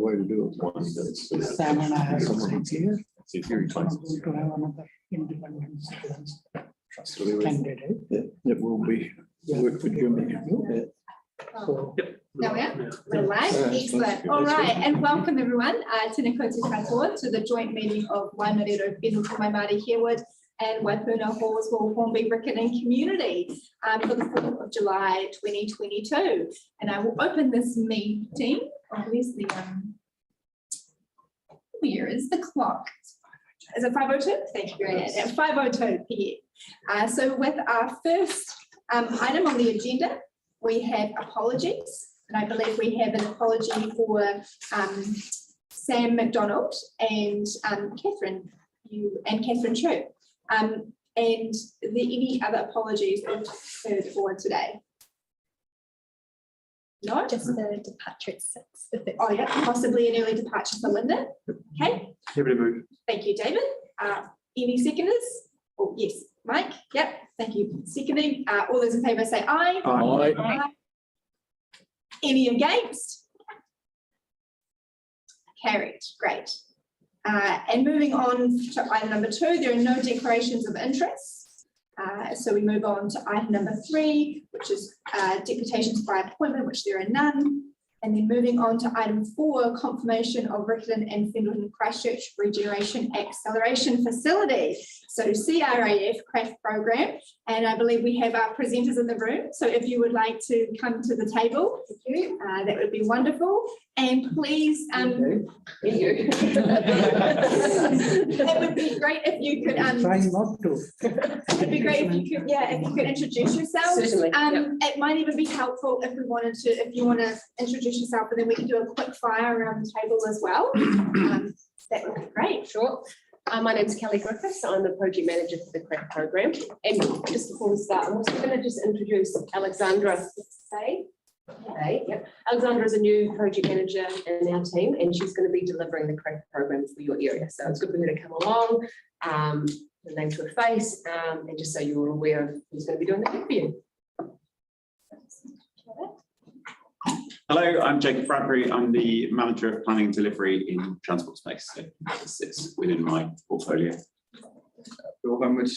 way to do it. Sam and I have seats here. It's very So I'm close. going to have another independent citizens So there is- candidate. It will be work for Jimmy. Yeah. So There we are. All right, excellent. All right, and welcome everyone to the joint meeting of Waimariro Whenua Mai Māori Herwood and Waipuna Horswell Hornby Riccarton Community for the 4th of July 2022. And I will open this meeting. Oh, where's the where is the clock? Is it 5:02? Thank you very much. At 5:02 p.m. So with our first item on the agenda, we have apologies. And I believe we have an apology for Sam McDonald and Catherine Chu. And are there any other apologies heard for today? No? Just the departure at 6. Oh yeah, possibly an early departure for Linda. Okay, Happy to move. thank you, David. Any seconders? Oh, yes, Mike. Yep, thank you. Seconding. All those in favour say aye. Aye. Aye. Any against? Carried, great. And moving on to item number 2, there are no declarations of interest. So we move on to item number 3, which is deputations by appointment, which there are none. And then moving on to item 4, confirmation of Riccarton and Fendleton Christchurch Regeneration Acceleration Facility. So CRAF craft program, and I believe we have our presenters in the room. So if you would like to come to the table, that would be wonderful. And please, it would be great if you could. trying not to. It'd be great if you could, if you could introduce yourself. Certainly, It might even be helpful if we wanted to, if you want to introduce yourself, and then we can do a quick fire around the table as well. That would be great. Sure. My name's Kelly Griffiths. I'm the project manager for the CRAFT program. And just before we start, I'm also going to just introduce Alexandra. Alexandra is a new project manager in our team, and she's going to be delivering the CRAFT program for your area. So it's good for her to come along, the name to a face, and just so you're aware of who's going to be doing the work for you. Hello, I'm Jacob Bradbury. I'm the manager of planning and delivery in transport space. So this sits within my portfolio. Bill Gumwood,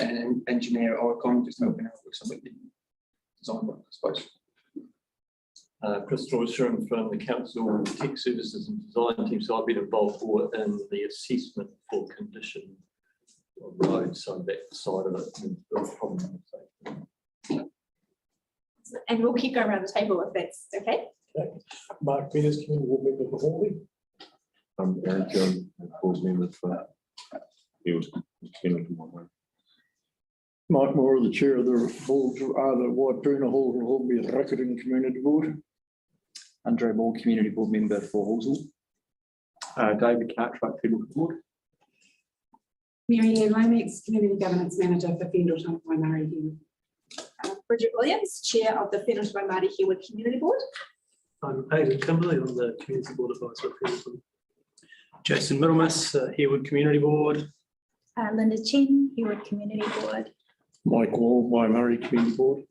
an engineer at Oricon, just helping out with some of the design work, I suppose. Chris Joyce-Sherman from the Council Tech Services and Design Team. So I've been involved in the assessment for condition of roads, so that side of it. And build problem. And we'll keep going around the table if that's okay. Mark Peters, community board member for Hornby. I'm Aaron Jones, board member for Field. Mike Moore, the chair of the board, the Waipuna Hornby Riccarton Community Board. Andre Ball, community board member for Horswell. David Cartwright, Field Board. Mary Ann Lomax, community governance manager for Fendleton Mai Māori Herwood. Bridget Williams, chair of the Fendleton Mai Māori Herwood Community Board. I'm Aidan Kimberley on the community board advisor at Fendleton. Jason Middlemas, Herwood Community Board. Linda Chen, Herwood Community Board. Mike Wall, Waimari Community Board.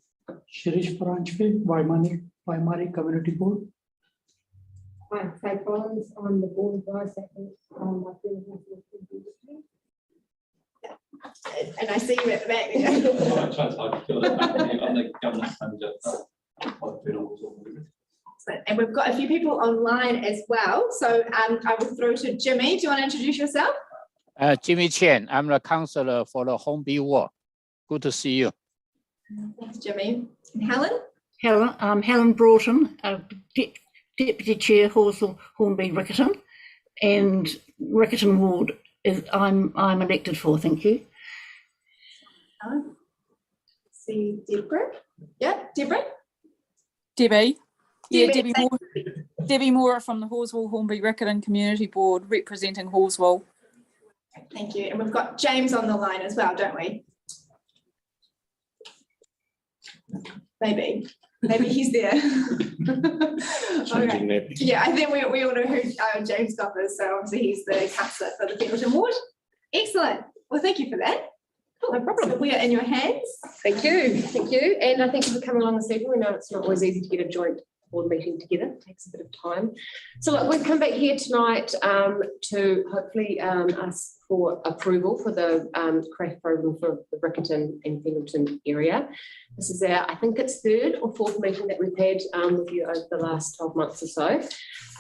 Shirish Paranchpe, Waimari Community Board. I'm Faye Collins, I'm the board advisor And I see you at the back. I'm the governance manager. And we've got a few people online as well. So I will throw to Jimmy. Do you want to introduce yourself? Jimmy Chen, I'm the councillor for the Hornby Ward. Good to see you. Thanks, Jimmy. And Helen? Helen Broughton, Deputy Chair, Horswell Hornby Riccarton, and Riccarton Ward is I'm elected for. Thank you. See Deborah. Yeah, Deborah. Debbie. Yeah, Debbie, Debbie Moore from the Horswell Hornby Riccarton Community Board, representing Horswell. Thank you. And we've got James on the line as well, don't we? Maybe he's there. Okay. Yeah, I think we all know who James Goff is. So obviously he's the councillor for the Fendleton Ward. Excellent. Well, thank you for that. No problem. So we are in your hands. Thank you. And I think if we come along this evening, we know it's not always easy to get a joint board meeting together. It takes a bit of time. So look, we've come back here tonight to hopefully ask for approval for the craft program for the Riccarton and Pendleton area. This is our, I think it's third or fourth meeting that we've had with you over the last 12 months or so.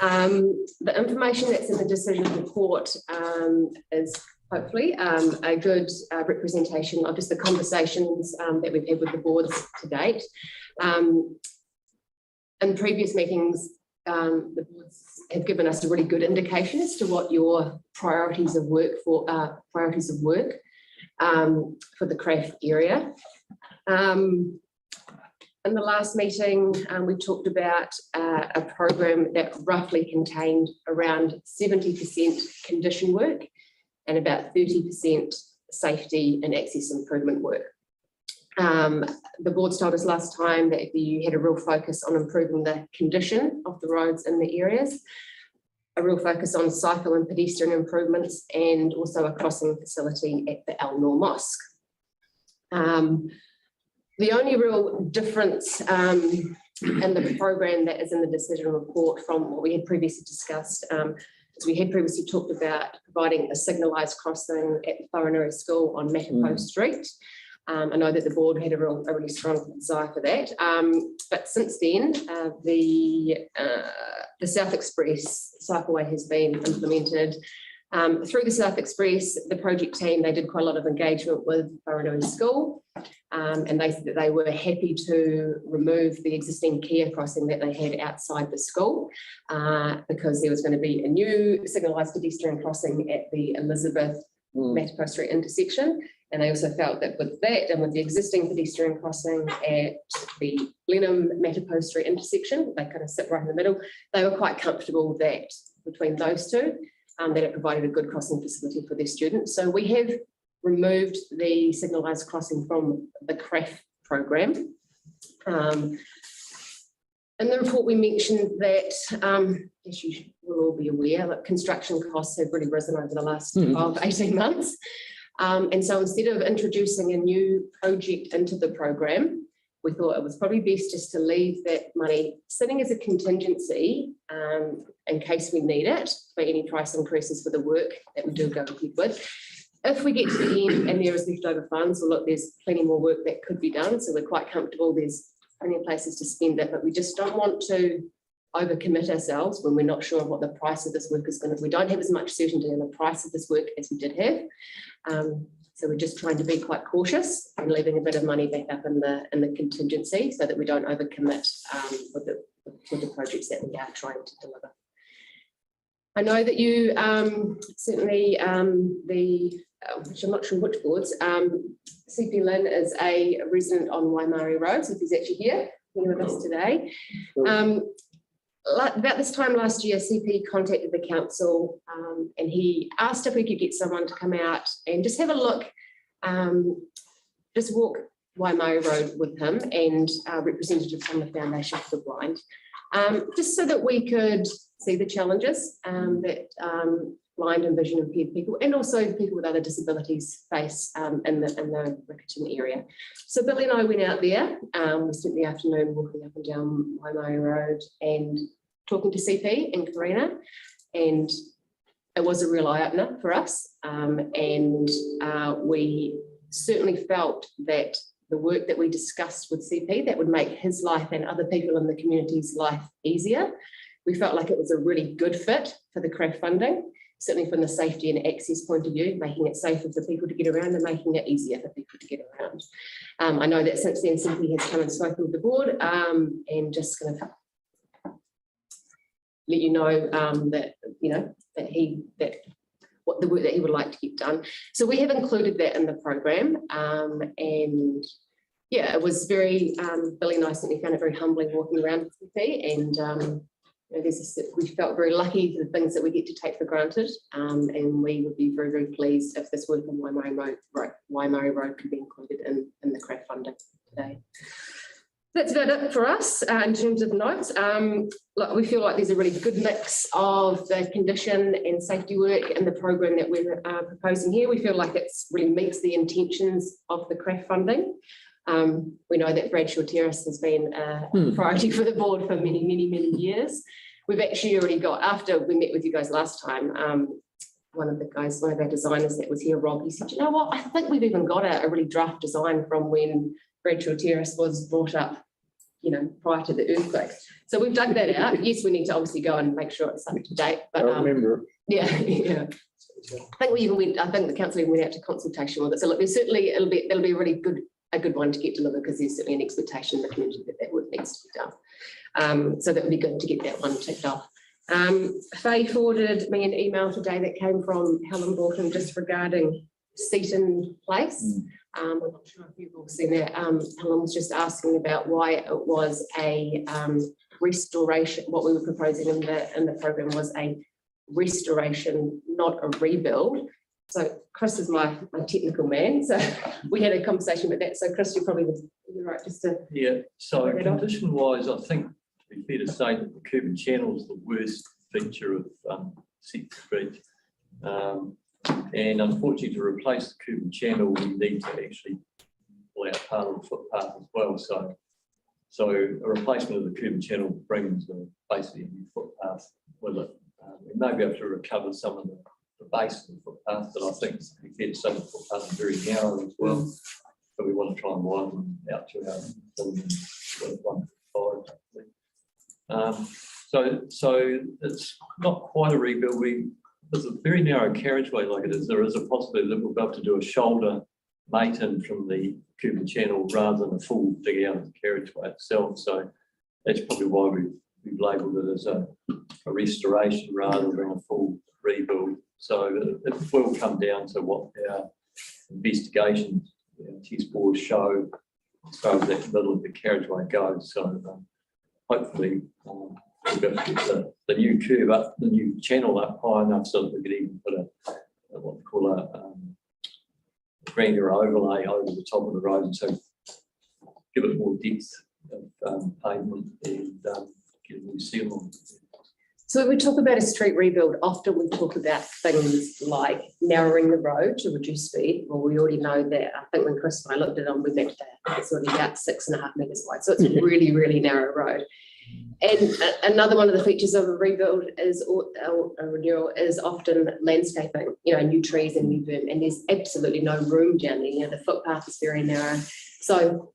The information that's in the decision report is hopefully a good representation of just the conversations that we've had with the boards to date. In previous meetings, the boards have given us a really good indication as to what your priorities of work for the craft area. In the last meeting, we talked about a program that roughly contained around 70% condition work and about 30% safety and access improvement work. The boards told us last time that you had a real focus on improving the condition of the roads in the areas, a real focus on cycle and pedestrian improvements, and also a crossing facility at the El Nor Mosque. The only real difference in the program that is in the decision report from what we had previously discussed is we had previously talked about providing a signalised crossing at the Whanganui School on Matapo Street. I know that the board had a really strong desire for that. But since then, the South Express cycleway has been implemented. Through the South Express, the project team, they did quite a lot of engagement with Whanganui School, and they said that they were happy to remove the existing Kia crossing that they had outside the school because there was going to be a new signalised pedestrian crossing at the Elizabeth Matapo Street intersection. And they also felt that with that and with the existing pedestrian crossing at the Blenheim Matapo Street intersection, they kind of sit right in the middle, they were quite comfortable that between those two, that it provided a good crossing facility for their students. So we have removed the signalised crossing from the CRAF program. In the report, we mentioned that, as you will all be aware, that construction costs have really risen over the last 12, 18 months. And so instead of introducing a new project into the program, we thought it was probably best just to leave that money sitting as a contingency in case we need it for any price increases for the work that we do go ahead with. If we get to the end and there is leftover funds, well, look, there's plenty more work that could be done. So we're quite comfortable. There's plenty of places to spend it, but we just don't want to overcommit ourselves when we're not sure what the price of this work is going to be. We don't have as much certainty in the price of this work as we did have. So we're just trying to be quite cautious and leaving a bit of money back up in the contingency so that we don't overcommit with the projects that we are trying to deliver. I know that you certainly which I'm not sure which boards, CP Lynn is a resident on Waimari Road, so he's actually here with us today. About this time last year, CP contacted the council and he asked if we could get someone to come out and just have a look, just walk Waimari Road with him and representatives from the Foundation for the Blind, just so that we could see the challenges that blind and vision impaired people and also people with other disabilities face in the Riccarton area. So Billy and I went out there, we spent the afternoon walking up and down Waimari Road and talking to CP and Karina, and it was a real eye-opener for us, and we certainly felt that the work that we discussed with CP that would make his life and other people in the community's life easier, we felt like it was a really good fit for the CRAF funding, certainly from the safety and access point of view, making it safer for people to get around and making it easier for people to get around. I know that since then, CP has come and spoken with the board and just kind of let you know that, what the work that he would like to get done. So we have included that in the program, and yeah, it was very, Billy and I certainly found it very humbling walking around with CP, and we felt very lucky for the things that we get to take for granted, and we would be very, very pleased if this work on Waimari Road could be included in the CRAF funding today. That's about it for us in terms of notes. Look, we feel like there's a really good mix of the condition and safety work in the program that we're proposing here. We feel like it really meets the intentions of the CRAF funding. We know that Bradshaw Terrace has been a priority for the board for many, many, many years. We've actually already got, after we met with you guys last time, one of our designers that was here, Rob, he said, you know what, I think we've even got a really draft design from when Bradshaw Terrace was brought up, prior to the earthquake. So we've dug that out. Yes, we need to obviously go and make sure it's up to date. But I remember. yeah. I think the council even went out to consultation with it. So look, there's certainly it'll be a really good one to get delivered, because there's certainly an expectation in the community that work needs to be done. So that would be good to get that one ticked off. Faye forwarded me an email today that came from Helen Broughton just regarding Seaton Place. I'm not sure if you've all seen that. Helen was just asking about why it was a restoration. What we were proposing in the program was a restoration, not a rebuild. So Chris is my technical man. So we had a conversation with that. So Chris, you're probably right just to. Yeah, so condition wise, I think to be fair to say that the Cuban Channel is the worst feature of Seaton Street. And unfortunately, to replace the Cuban Channel, we need to actually pull out part of the footpath as well. So a replacement of the Cuban Channel brings basically a new footpath with it. We may be able to recover some of the base of the footpath, but I think it's fair to say the footpath is very narrow as well. So we want to try and widen out to our 1.5. So it's not quite a rebuild. There's a very narrow carriageway like it is. There is a possibility that we'll be able to do a shoulder mate-in from the Cuban Channel rather than a full dig out of the carriageway itself. So that's probably why we've labelled it as a restoration rather than a full rebuild. So it will come down to what our investigations, test boards show as far as that middle of the carriageway goes. So hopefully we'll be able to get the new curve up, the new channel up high enough so that we could even put what we call a granular overlay over the top of the road, so give it more depth of pavement and get a new seal on. So when we talk about a street rebuild, often we talk about things like narrowing the road to reduce speed. Well, we already know that. I think when Chris and I looked at it on, we mapped that it's already about 6.5 metres wide. So it's a really, really narrow road. And another one of the features of a rebuild is, or a renewal, is often landscaping, new trees and new berm, and there's absolutely no room down there. The footpath is very narrow. So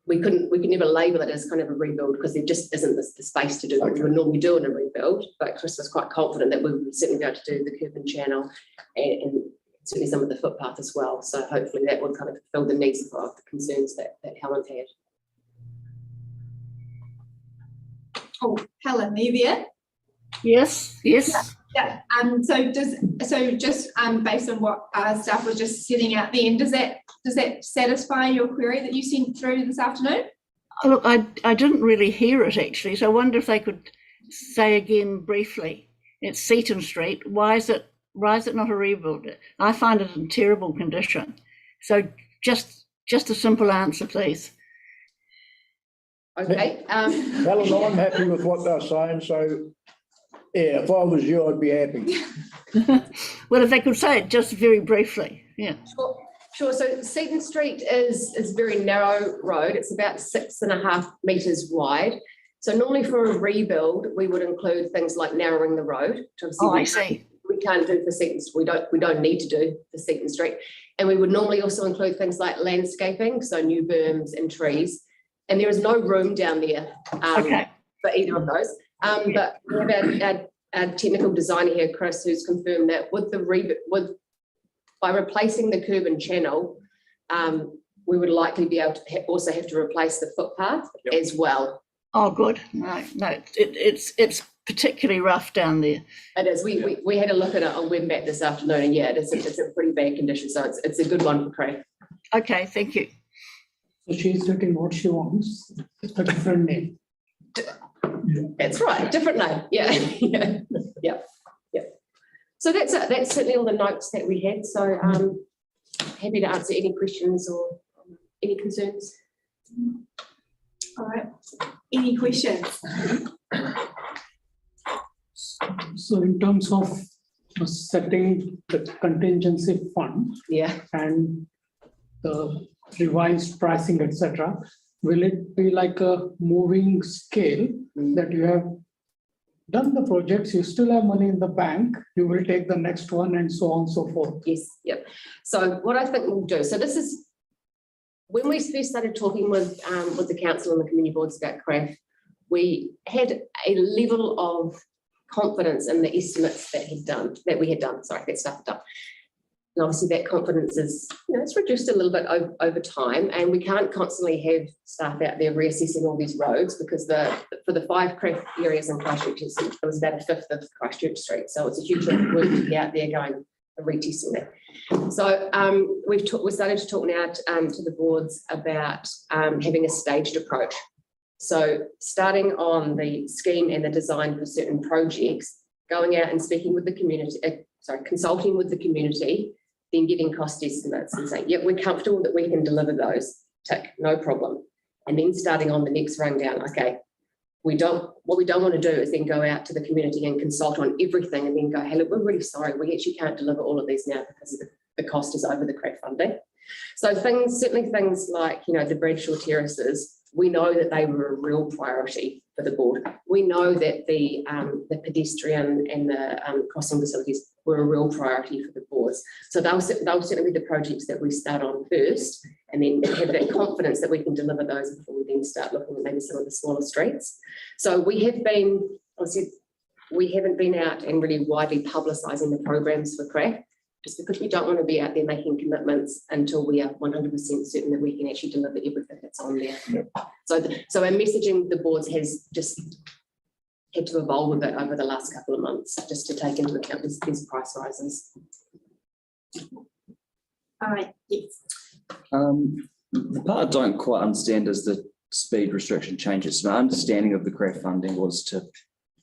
we could never label it as kind of a rebuild because there just isn't the space to do what we would normally do in a rebuild. But Chris was quite confident that we would certainly be able to do the Cuban Channel and certainly some of the footpath as well. So hopefully that would kind of fulfill the needs of the concerns that Helen had. Oh, Helen, are you there? Yes. Yeah. So just based on what staff was just setting out then, does that satisfy your query that you sent through this afternoon? Oh, look, I didn't really hear it actually, so I wonder if they could say again briefly. It's Seaton Street. Why is it not a rebuild? I find it in terrible condition. So just a simple answer, please. Okay. Helen, I'm happy with what they're saying, so yeah, if I was you, I'd be happy. Well, if they could say it just very briefly, yeah. Sure. So Seaton Street is a very narrow road. It's about 6.5 metres wide. So normally for a rebuild, we would include things like narrowing the road. I see. We can't do for Seaton. We don't need to do for Seaton Street, and we would normally also include things like landscaping, so new berms and trees. And there is no room down there for either of those. But we have our technical designer here, Chris, who's confirmed that by replacing the Cuban Channel, we would likely be able to also have to replace the footpath as well. Oh, good. No, it's particularly rough down there. It is. We had a look at it on WebMap this afternoon, and yeah, it's a pretty bad condition. So it's a good one for Craig. Okay, thank you. So she's written what she wants, a different name. That's right, different name. Yeah. So that's certainly all the notes that we had. So happy to answer any questions or any concerns. All right. Any questions? So in terms of setting the contingency fund, yeah, and the revised pricing, etc. Will it be like a moving scale that you have done the projects, you still have money in the bank, you will take the next one and so on and so forth? Yes, yep. So what I think we'll do, so this is, when we first started talking with the council and the community boards about CRAF, we had a level of confidence in the estimates that we had done, that staff had done. And obviously that confidence is, it's reduced a little bit over time, and we can't constantly have staff out there reassessing all these roads, because for the 5 CRAF areas in Christchurch, it was about a fifth of Christchurch Street. So it's a huge amount of work to be out there going and retesting that. So we started to talk now to the boards about having a staged approach. So starting on the scheme and the design for certain projects, going out and speaking with the community, consulting with the community, then getting cost estimates and saying, yeah, we're comfortable that we can deliver those, tick, no problem. And then starting on the next rundown, okay, what we don't want to do is then go out to the community and consult on everything and then go, hey, look, we're really sorry, we actually can't deliver all of these now because the cost is over the CRAF funding. So certainly things like, the Bradshaw terraces, we know that they were a real priority for the board. We know that the pedestrian and the crossing facilities were a real priority for the boards. So they'll certainly be the projects that we start on first, and then have that confidence that we can deliver those before we then start looking at maybe some of the smaller streets. So we haven't been out and really widely publicising the programs for CRAF, just because we don't want to be out there making commitments until we are 100% certain that we can actually deliver everything that's on there. Yep. So our messaging with the boards has just had to evolve a bit over the last couple of months, just to take into account these price rises. Yes. The part I don't quite understand is the speed restriction changes. My understanding of the CRAF funding was to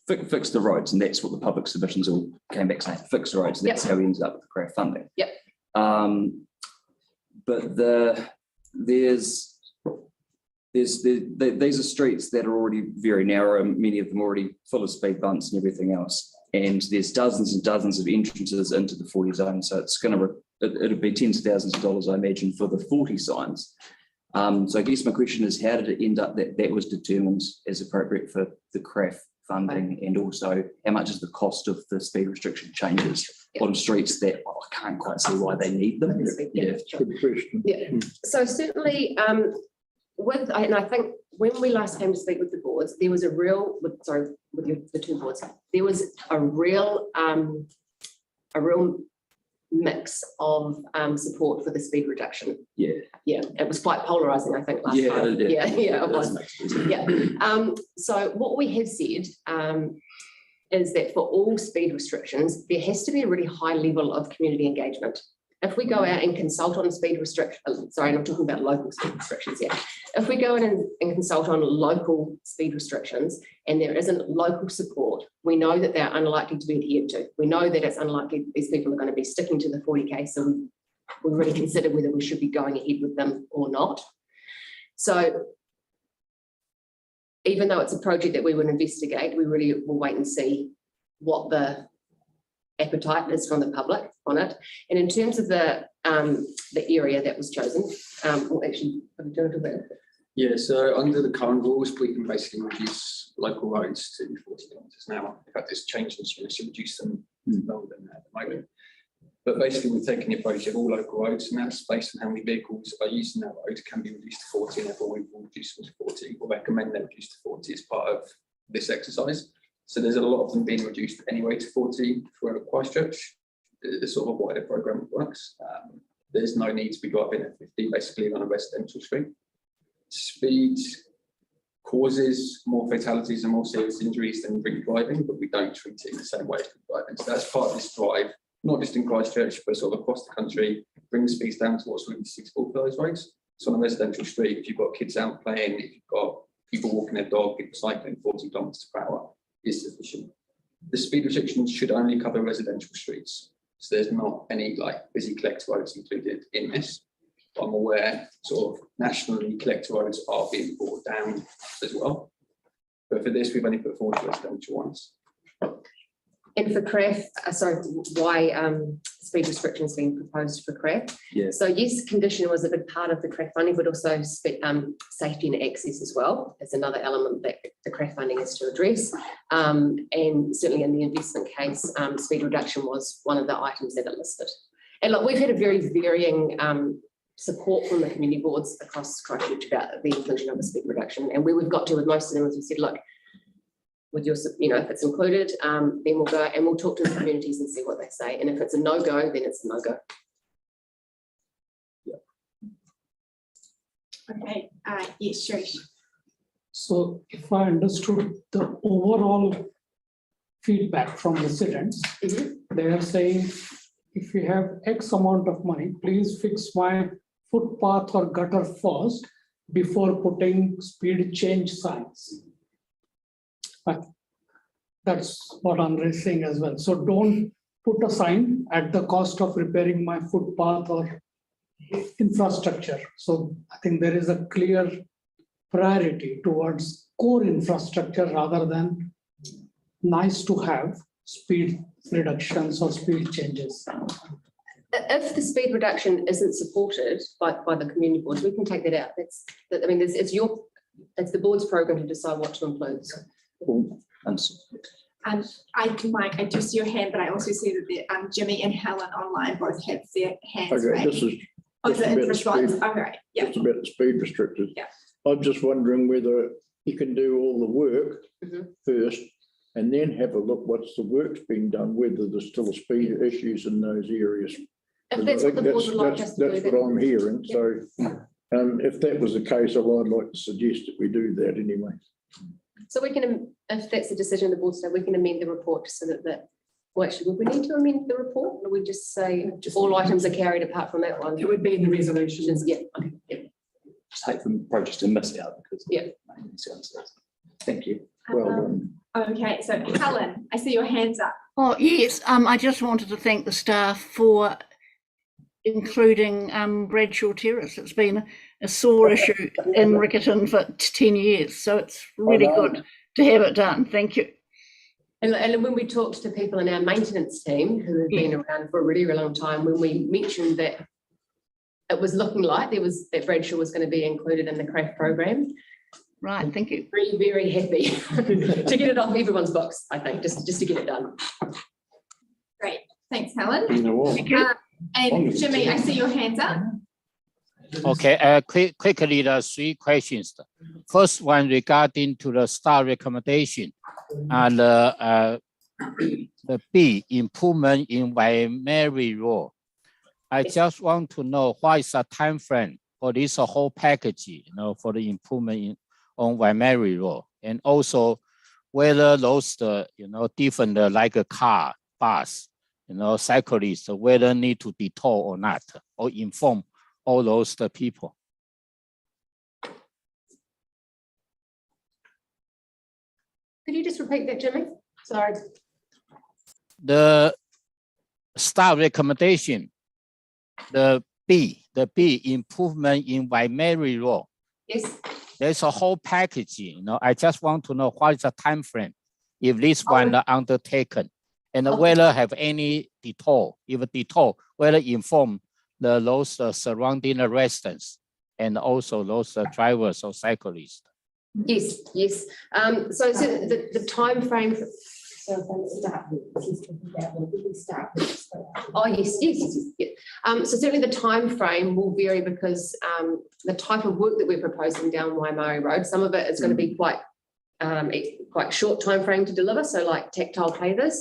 fix the roads, and that's what the public submissions all came back saying, fix the roads, and that's how we ended up with the CRAF funding. Yep. But these are streets that are already very narrow, many of them already full of speed bumps and everything else, and there's dozens and dozens of entrances into the 40 zone, so it'll be tens of thousands of dollars, I imagine, for the 40 signs. So I guess my question is, how did it end up that was determined as appropriate for the CRAF funding, and also how much is the cost of the speed restriction changes on streets that I can't quite see why they need them? Good question. Yeah. So certainly, and I think when we last came to speak with the boards, there was a real, the two boards, there was a real mix of support for the speed reduction. Yeah, it was quite polarizing, I think, last time. Yeah, it was. Yeah. So what we have said is that for all speed restrictions, there has to be a really high level of community engagement. If we go out and consult on speed restrictions, sorry, I'm talking about local speed restrictions here. If we go in and consult on local speed restrictions and there isn't local support, we know that they're unlikely to be adhered to. We know that it's unlikely these people are going to be sticking to the 40K, so we really consider whether we should be going ahead with them or not. So even though it's a project that we would investigate, we really will wait and see what the appetite is from the public on it. And in terms of the area that was chosen, well, actually, have you done it? Yeah, so under the current rules, we can basically reduce local roads to 40 kilometres an hour. In fact, it's changed this year, so reduce them lower than that at the moment. But basically, we're taking the approach of all local roads, and that's based on how many vehicles are using that road can be reduced to 40, and therefore we will reduce them to 40, or recommend them reduced to 40 as part of this exercise. So there's a lot of them being reduced anyway to 40 for Christchurch. It's sort of a wider programme works. There's no need to be driving at 50 basically on a residential street. Speed causes more fatalities and more serious injuries than drink driving, but we don't treat it in the same way as drink driving. So that's part of this drive, not just in Christchurch, but sort of across the country, bring speeds down to what's really suitable for those roads. So on a residential street, if you've got kids out playing, if you've got people walking their dog, people cycling 40 kilometres per hour, is sufficient. The speed restrictions should only cover residential streets. So there's not any busy collector roads included in this. I'm aware sort of nationally collector roads are being brought down as well. But for this, we've only put forward residential ones. And for CRAF, why speed restrictions being proposed for craft. Yeah. So yes, condition was a big part of the craft funding, but also safety and access as well. It's another element that the craft funding is to address. And certainly in the investment case, speed reduction was one of the items that it listed. And look, we've had a very varying support from the community boards across Christchurch about the inclusion of a speed reduction. And where we've got to with most of them is we said, look, with your, if it's included, then we'll go and we'll talk to the communities and see what they say. And if it's a no-go, then it's a no-go. Okay, yes, Shirish. So if I understood the overall feedback from residents, they are saying, if you have X amount of money, please fix my footpath or gutter first before putting speed change signs. That's what Andre is saying as well. So don't put a sign at the cost of repairing my footpath or infrastructure. So I think there is a clear priority towards core infrastructure rather than nice to have speed reductions or speed changes. If the speed reduction isn't supported by the community boards, we can take that out. It's the board's program to decide what to include. So. Mike, I do see your hand, but I also see that Jimmy and Helen online both have their hands Okay, raised. this is the response. All right, yeah. it's about the speed restricted. Yeah. I'm just wondering whether you can do all the work first and then have a look what's the work's being done, whether there's still speed issues in those areas. If that's what the board would like us to do. That's what I'm hearing. So if that was the case, I'd like to suggest that we do that anyway. So we can, if that's the decision of the board, so we can amend the report so well, actually, would we need to amend the report? Or we just say all items are carried apart from that one? It would be in the resolutions. Yeah. Okay. Yeah. Just hate for projects to miss out because. Yeah. Thank you. Well done. Okay, so Helen, I see your hands up. Oh, yes. I just wanted to thank the staff for including Bradshaw Terrace. It's been a sore issue in Riccarton for 10 years. So it's really good to have it done. Thank you. And when we talked to people in our maintenance team who have been around for a really, really long time, when we mentioned that it was looking like that Bradshaw was going to be included in the craft program. Right, thank you. Very, very happy to get it off everyone's books, I think, just to get it done. Great, thanks, Helen. Thank you. And Jimmy, I see your hands up. Okay, quickly, the 3 questions. First one regarding to the star recommendation and the B, improvement in Waimari Road. I just want to know what is the time frame for this whole package, for the improvement on Waimari Road, and also whether those different like a car, bus, cyclists, whether need to detour or not, or inform all those people. Could you just repeat that, Jimmy? Sorry. The staff recommendation, the B improvement in Waimari Road. Yes. There's a whole package, I just want to know what is the time frame if this one undertaken, and whether have any detour, if a detour, whether inform those surrounding residents and also those drivers or cyclists. Yes, yes. So the time frame. Oh yes, yes. So certainly the time frame will vary because the type of work that we're proposing down Waimari Road, some of it is going to be quite short time frame to deliver. So like tactile pavers,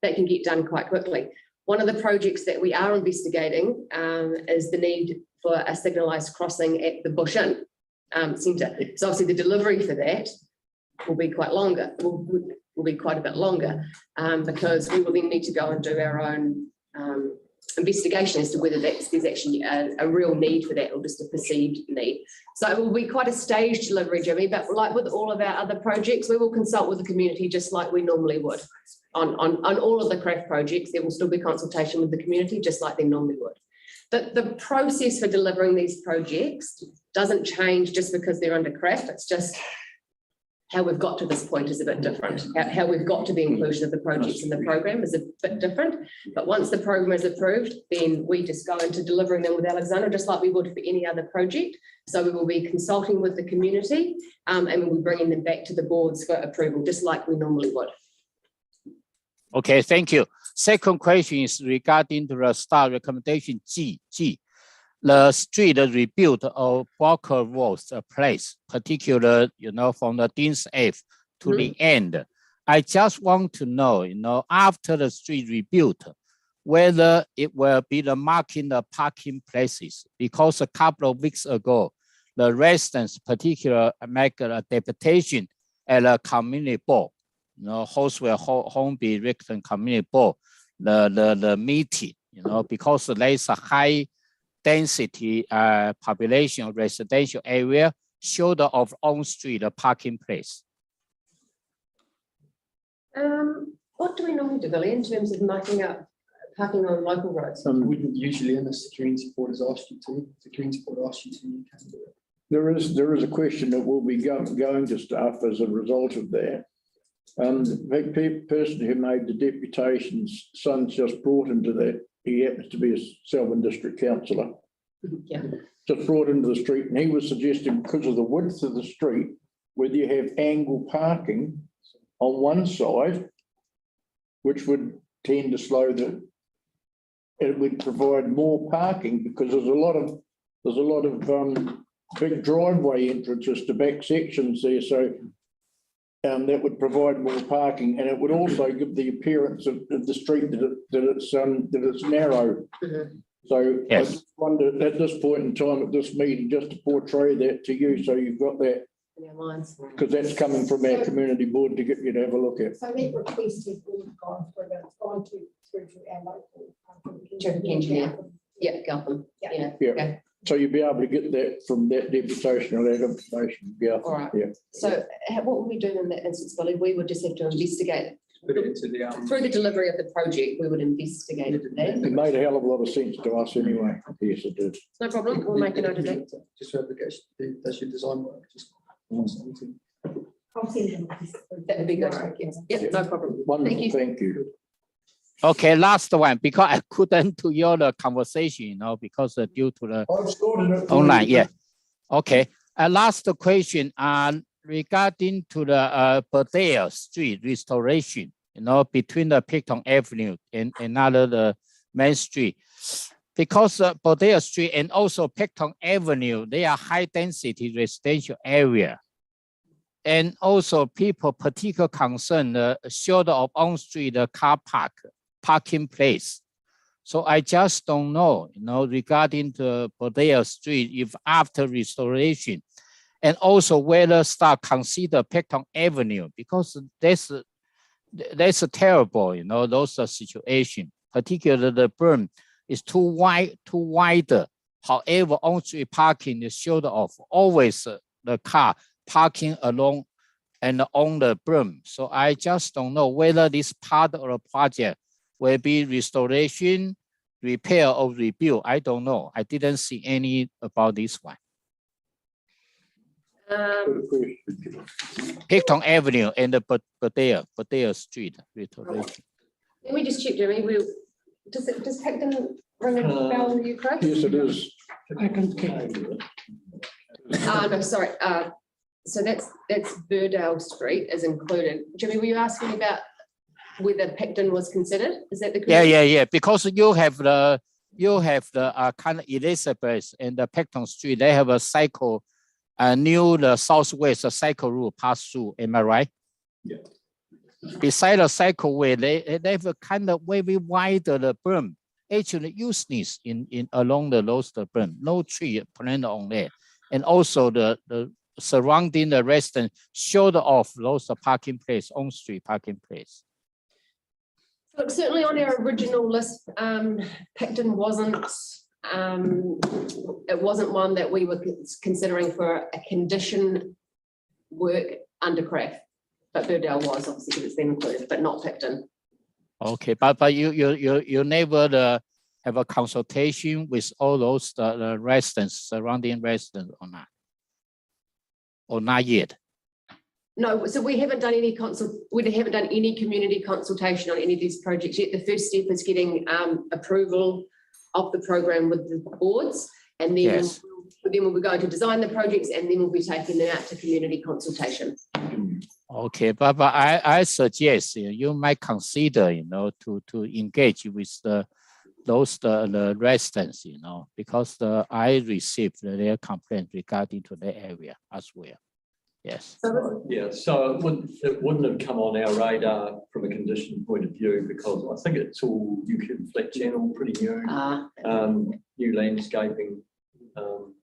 that can get done quite quickly. One of the projects that we are investigating is the need for a signalised crossing at the Bush Inn centre. So obviously the delivery for that will be quite longer. Will be quite a bit longer because we will then need to go and do our own investigation as to whether there's actually a real need for that or just a perceived need. So it will be quite a staged delivery, Jimmy, but like with all of our other projects, we will consult with the community just like we normally would. On all of the craft projects, there will still be consultation with the community just like they normally would. The process for delivering these projects doesn't change just because they're under craft. It's just how we've got to this point is a bit different. How we've got to the inclusion of the projects in the program is a bit different. But once the program is approved, then we just go into delivering them with Alexandra, just like we would for any other project. So we will be consulting with the community and we'll be bringing them back to the boards for approval, just like we normally would. Okay, thank you. Second question is regarding to the star recommendation G. The street rebuild of Walker Road place, particular, from the Dean's Ave to the end. I just want to know, after the street rebuilt, whether it will be the marking the parking places, because a couple of weeks ago, the residents particularly make a deputation at a community board, Hoswell Hornby Rickton Community Board, the meeting, because there's a high density population residential area, shoulder of on street parking place. What do we normally do, Billy, in terms of marking up parking on local roads? Wouldn't usually, unless the community board has asked you to. If the community board asks you to, you can do it. There is a question that will be going to staff as a result of that. The person who made the deputation's son's just brought into that. He happens to be a Selwyn district councillor. Yeah. Just brought into the street, and he was suggesting, because of the width of the street, whether you have angle parking on one side, which would tend to slow it would provide more parking, because there's a lot of big driveway entrances to back sections there, so that would provide more parking, and it would also give the appearance of the street that it's narrow. So yes. I just wonder at this point in time at this meeting, just to portray that to you, so you've got that, because that's coming from our community board to get you to have a look at. So that request has been gone through, but it's gone through to our local engineer. Yeah, Gotham. Yeah. Okay. So you'll be able to get that from that deputation or that information. Yeah. All right. Yeah. So what would we do in that instance, Billy? We would just have to investigate. Put it into the through the delivery of the project, we would investigate that. It made a hell of a lot of sense to us anyway. Yes, it did. No problem. We'll make a note of that. Just for application, that's your design work. Just that would be good. Yes. Yeah, no problem. Wonderful. Thank you. Okay, last one, because I couldn't to your conversation, because due to the online. Yeah. Okay. Last question regarding to the Burdale Street restoration, between the Picton Avenue and another the main street, because Burdale Street and also Picton Avenue, they are high density residential area. And also people particular concern the shoulder of on street car parking place. So I just don't know, regarding the Burdale Street, if after restoration, and also whether start consider Picton Avenue, because that's a terrible, those situation, particularly the berm is too wider. However, on street parking is shoulder of always the car parking along and on the berm. So I just don't know whether this part of the project will be restoration, repair, or rebuild. I don't know. I didn't see any about this one. Picton Avenue and the Burdale Street restoration. Let me just check, Jeremy. Does Picton ring a bell with you, Craig? Yes, it is. I can check. No, sorry. So that's Burdale Street is included. Jimmy, were you asking about whether Picton was considered? Is that the question? Yeah. Because you have the kind of Elizabeth and the Picton Street. They have a cycle, near the southwest cycle route pass through. Am I right? Yeah. Beside the cycleway, they have a kind of very wider the berm. Actually, useless in along the berm. No tree planted on there, and also the surrounding the residence shoulder off those parking place, on street parking place. Look, certainly on our original list, Picton wasn't. It wasn't one that we were considering for a condition work under craft, but Burdale was obviously because it's been included, but not Picton. Okay, but you never have a consultation with all those the residents, surrounding residents or not? Or not yet? No, so we haven't done any community consultation on any of these projects yet. The first step is getting approval of the program with the boards, and then Yes. we'll be going to design the projects, and then we'll be taking them out to community consultation. Okay, but I suggest you might consider, to engage with the residents, because I received their complaint regarding to the area as well. Yes. Yeah, so it wouldn't have come on our radar from a condition point of view, because I think it's all UK flat channel, pretty new, new landscaping,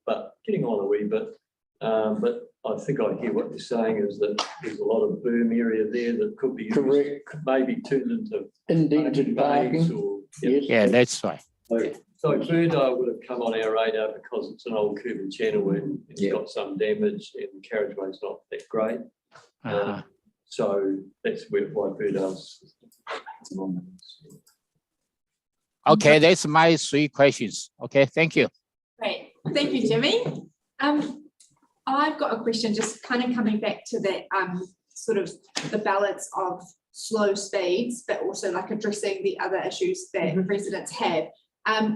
but getting on a wee bit. But I think I hear what you're saying is that there's a lot of berm area there that could be used, Correct. maybe turned into Indented bays parking. or. Yes. Yeah, that's right. So Birdo would have come on our radar because it's an old curvy channel and it's got some damage and the carriageway's not that great. So that's why Birdo's. Okay, that's my 3 questions. Okay, thank you. Great, thank you, Jimmy. I've got a question, just kind of coming back to that sort of the balance of slow speeds, but also like addressing the other issues that residents have.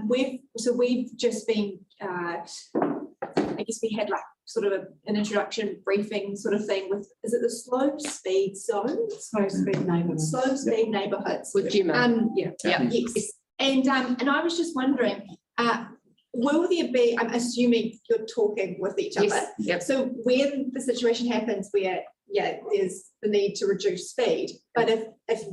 We've just been, I guess we had like sort of an introduction briefing sort of thing with, is it the slow speed zones? Slow speed neighbourhoods. Slow speed neighbourhoods. With Gemma. Yes. And I was just wondering, will there be, I'm assuming you're talking with each other. Yes. Yep. So when the situation happens where, there's the need to reduce speed, but if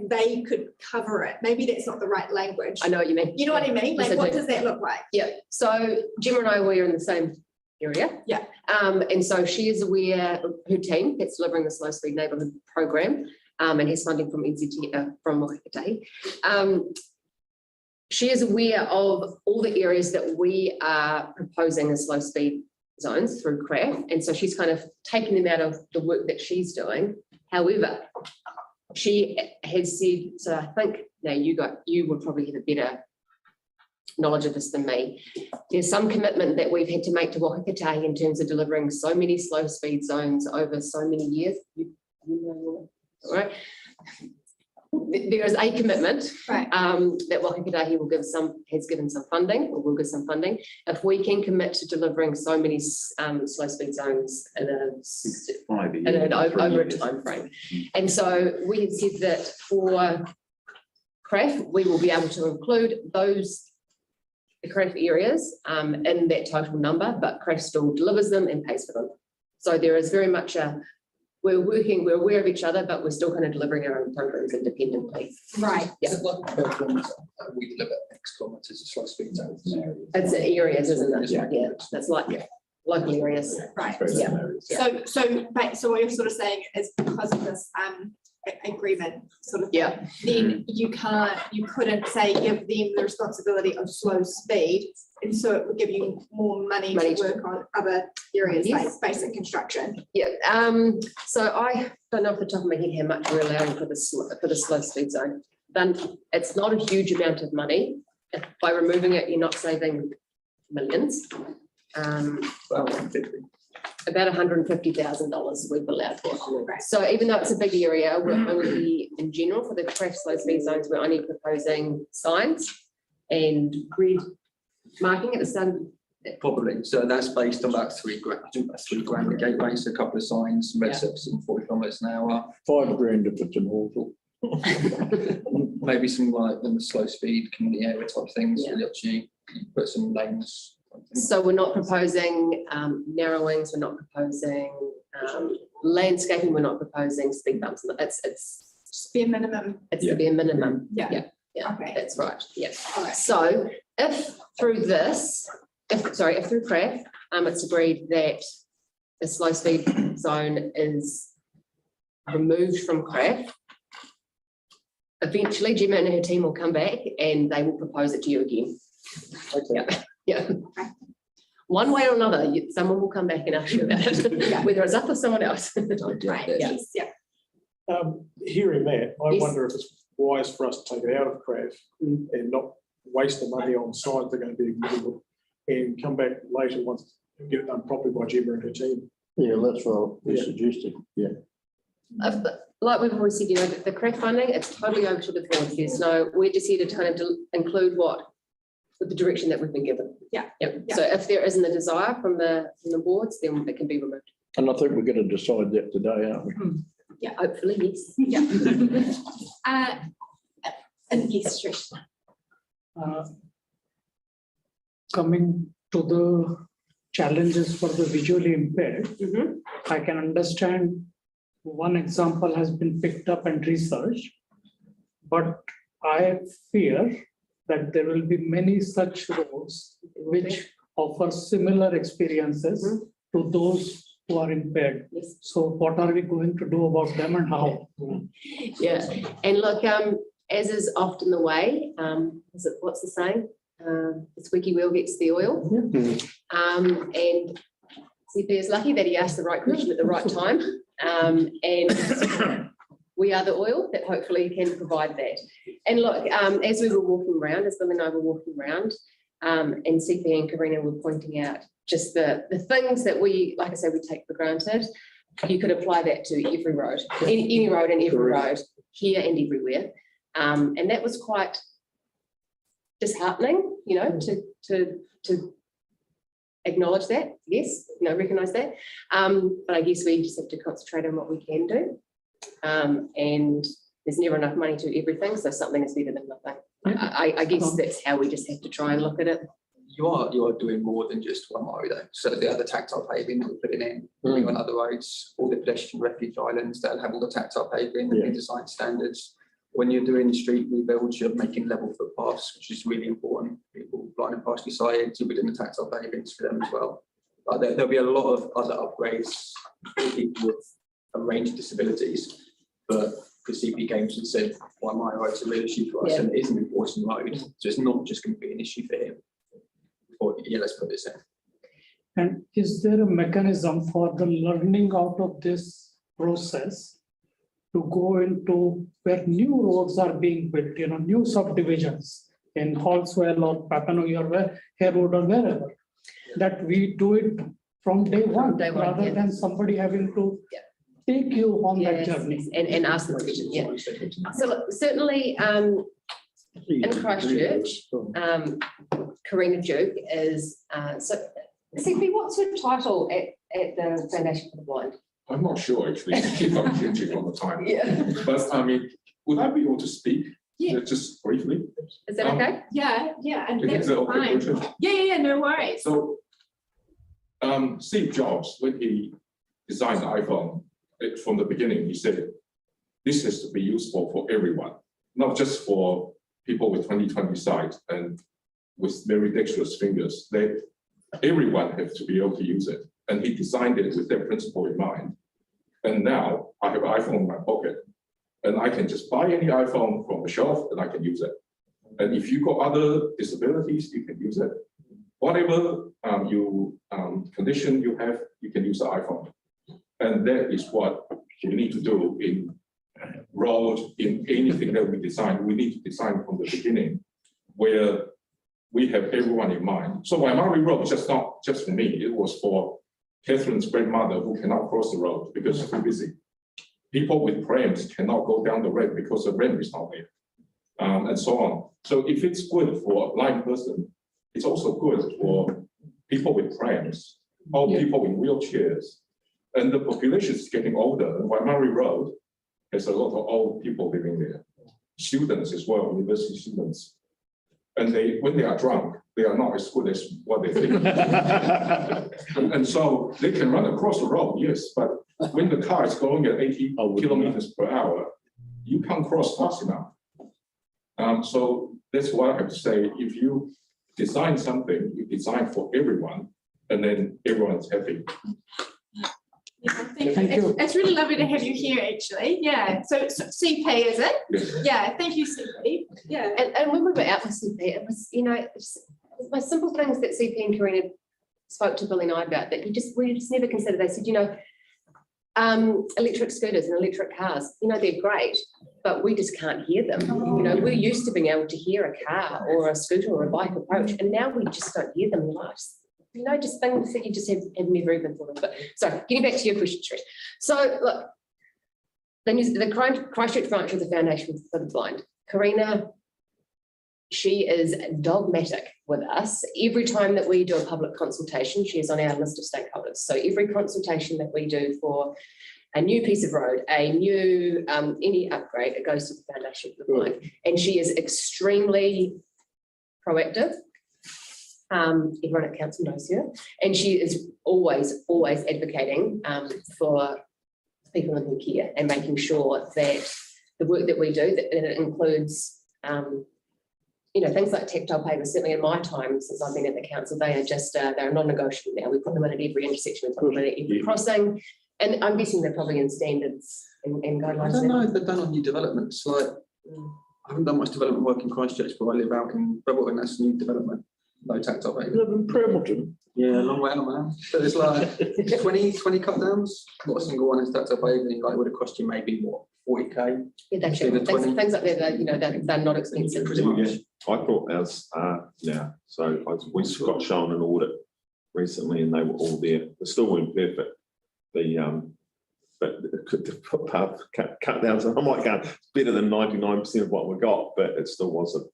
they could cover it, maybe that's not the right language. I know what you mean. You know what I mean? Like, Yes, I what do. does that look like? Yeah, so Gemma and I, we are in the same area. Yeah. And so she is aware, her team that's delivering the slow speed neighbourhood program, and has funding from NZT, from Wahikatai. She is aware of all the areas that we are proposing as slow speed zones through CRAF, and so she's kind of taken them out of the work that she's doing. However, she has said, so I think now you would probably have a better knowledge of this than me. There's some commitment that we've had to make to Wahikatai in terms of delivering so many slow speed zones over so many years. You know, right? There is a commitment that Wahikatai has given some funding, or will give some funding. If we can commit to delivering so many slow speed zones in over a time frame. And so we have said that for CRAF, we will be able to include the CRAF areas in that total number, but CRAF still delivers them and pays for them. So there is very much we're aware of each other, but we're still kind of delivering our own programs independently. Right. Yeah. Is it like per kilometre? We deliver X kilometres of slow speed zones in areas. It's areas, isn't it? Yeah. That's like local areas. Right. Yeah. So what you're sort of saying is because of this agreement sort of thing, then you couldn't say give them the responsibility of slow speed, and so it would give you more money to work on other areas like basic construction. Yeah. So I don't know off the top of my head how much we're allowing for the slow speed zone. Then it's not a huge amount of money. By removing it, you're not saving millions. About $150,000 we've allowed for. So even though it's a big area, we're only, in general, for the CRAF slow speed zones, we're only proposing signs and grid marking at the start of. Probably. So that's based on about $3 grand a gateway, so a couple of signs, red steps in 40 kilometres an hour. $5 if it's in Hawthorne. Maybe some like in the slow speed community area type things. Yeah. Really up to you. Put some lanes. So we're not proposing narrowings, we're not proposing landscaping, we're not proposing speed bumps. It's bare minimum. It's the bare minimum. Yeah. Okay. That's right. Yeah. So if through CRAF, it's agreed that the slow speed zone is removed from CRAF, eventually Gemma and her team will come back and they will propose it to you again. Okay. Yeah. One way or another, someone will come back and ask you about it, whether it's us or someone else. Right. Yes. Yeah. Hearing that, I wonder if it's wise for us to take it out of CRAF and not waste the money on signs that are going to be ignored and come back later once and get it done properly by Gemma and her team Yeah, that's what we suggested, yeah. But like we've always said, you know, the CREF funding, it's totally over to the board. There's no, we're just here to kind of include with the direction that we've been given. Yeah. Yep. So if there isn't a desire from the boards, then it can be removed. And I think we're going to decide that today, aren't we? Yeah, hopefully, yes. Yeah. And yes, Trish. Coming to the challenges for the visually impaired, Mhm. I can understand one example has been picked up and researched, but I fear that there will be many such roads which offer similar experiences to those who are impaired. Yes. So what are we going to do about them and how? Yeah, and look, as is often the way, what's the saying? The squeaky wheel gets the oil. And CP is lucky that he asked the right question at the right time. And we are the oil that hopefully can provide that. And look, as we were walking around, as Bill and I were walking around, and CP and Karina were pointing out just the things that we, like I say, we take for granted. You could apply that to every road, any road and every road, here and everywhere. And that was quite disheartening, you know, to acknowledge that, yes, you know, recognise that. But I guess we just have to concentrate on what we can do. And there's never enough money to do everything, so something is better than nothing. I guess that's how we just have to try and look at it. You are doing more than just one road though. So the other tactile paving that we're putting in, on other roads, all the pedestrian refuge islands, they'll have all the tactile paving, the design standards. When you're doing street rebuilds, you're making level footpaths, which is really important. People blind and partially sighted, you'll be doing the tactile pavings for them as well. But there'll be a lot of other upgrades for people with a range of disabilities. But the CP Games had said, why my road's a real issue for us, and it is an important road. So it's not just going to be an issue for him. Or, yeah, let's put this in. And is there a mechanism for the learning out of this process to go into where new roads are being built, you know, new subdivisions in Hallswell or Papanui or Harewood or wherever, that we do it from day one, rather than somebody having to take you on that journey. And ask the question, yeah. So look, certainly in Christchurch, Karina Duke is, so CP, what's her title at the Foundation for the Blind? I'm not sure actually, keep on changing all the time. Yeah. But I mean, would I be able to speak? Yeah. Just briefly? Is that okay? Yeah, and Is that's that okay, fine. Richard? Yeah, no worries. So, Steve Jobs, when he designed the iPhone, from the beginning, he said, this has to be useful for everyone, not just for people with 20/20 sight and with very dexterous fingers. Everyone has to be able to use it. And he designed it with that principle in mind. And now I have an iPhone in my pocket, and I can just buy any iPhone from the shelf and I can use it. And if you've got other disabilities, you can use it. Whatever condition you have, you can use the iPhone. And that is what we need to do in road, in anything that we design. We need to design from the beginning where we have everyone in mind. So Waimari Road is just not just for me, it was for Catherine's grandmother who cannot cross the road because it's too busy. People with prams cannot go down the ramp because the ramp is not there, and so on. So if it's good for a blind person, it's also good for people with prams or people in wheelchairs. And the population is getting older. And Waimari Road has a lot of old people living there, students as well, university students. And when they are drunk, they are not as good as what they think. and so they can run across the road, yes, but when the car is going at 80 kilometers per hour, you can't cross fast enough. So that's what I have to say. If you design something, you design for everyone, and then everyone's happy. Thank you. It's really lovely to have you here, actually. Yeah. So CP, is it? Yes. Yeah. Thank you, CP. Yeah. And when we were out with CP, it was, you know, my simple things that CP and Karina spoke to Billy and I about that we just never considered. They said, you know, electric scooters and electric cars, you know, they're great, but we just can't hear them. You know, we're used to being able to hear a car or a scooter or a bike approach, and now we just don't hear them. just things that you just have never even thought of. But sorry, getting back to your question, Trish. So look, the Christchurch branch of the Foundation for the Blind, Karina, she is dogmatic with us. Every time that we do a public consultation, she is on our list of stakeholders. So every consultation that we do for a new piece of road, a new any upgrade, it goes to the Foundation for the Blind. And she is extremely proactive. Everyone at council knows her, and she is always advocating for people in her care and making sure that the work that we do, that it includes things like tactile pavers. Certainly in my time since I've been at the council, they are just they're non-negotiable now. We put them in at every intersection, we put them in at every crossing, and I'm guessing they're probably in standards and guidelines. I don't know if they're done on new developments. Like I haven't done much development work in Christchurch, but I live out in Breville, and that's new development. No tactile paver. Live in Premalton. Yeah, a long way out, man. But it's like 20 cut downs. Not a single one is tactile paving. Like it would have cost you maybe what, 40k. Yeah, that's it. Things like that, they're not expensive. Pretty much. I thought ours are now. So we got shown an audit recently, and they were all there. They still weren't perfect. But the footpath cut downs, I might go better than 99% of what we got, but it still wasn't